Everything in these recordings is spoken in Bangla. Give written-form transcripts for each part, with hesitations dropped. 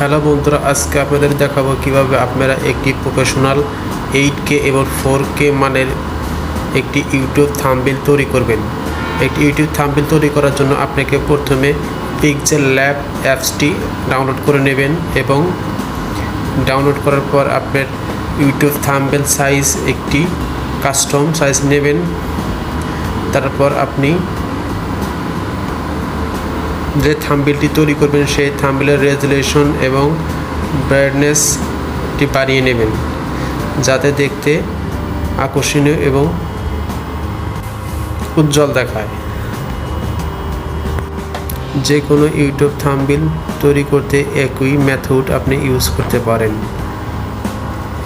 হ্যালো বন্ধুরা, আজকে আপনাদের দেখাবো কিভাবে আপনারা একটি প্রফেশনাল 8K এবং 4K মানের একটি ইউটিউব থাম্বনেল তৈরি করবেন। একটি ইউটিউব থাম্বনেল তৈরি করার জন্য আপনাকে প্রথমে পিক্সেল ল্যাব অ্যাপসটি ডাউনলোড করে নেবেন এবং ডাউনলোড করার পর আপনার ইউটিউব থাম্বনেল সাইজ একটি কাস্টম সাইজ নেবেন। তারপর আপনি যে থাম্বনেলটি তৈরি করবেন সেই থাম্বনেলের রেজুলেশন এবং ব্রাইটনেসটি বাড়িয়ে নেবেন যাতে দেখতে আকর্ষণীয় এবং উজ্জ্বল দেখায়। যে কোনো ইউটিউব থাম্বনেল তৈরি করতে একই মেথড আপনি ইউজ করতে পারেন।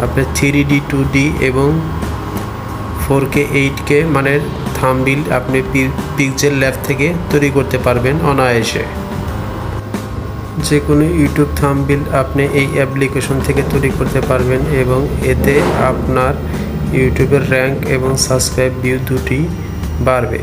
আপনি 3D 2D এবং 4K 8K মানের থাম্বনেল আপনি পিক্সেল ল্যাব থেকে তৈরি করতে পারবেন অনায়াসে। যে কোনো ইউটিউব থাম্বনেল আপনি এই অ্যাপ্লিকেশন থেকে তৈরি করতে পারবেন এবং এতে আপনার ইউটিউবের র্যাঙ্ক এবং সাবস্ক্রাইব ভিউ দুটি বাড়বে।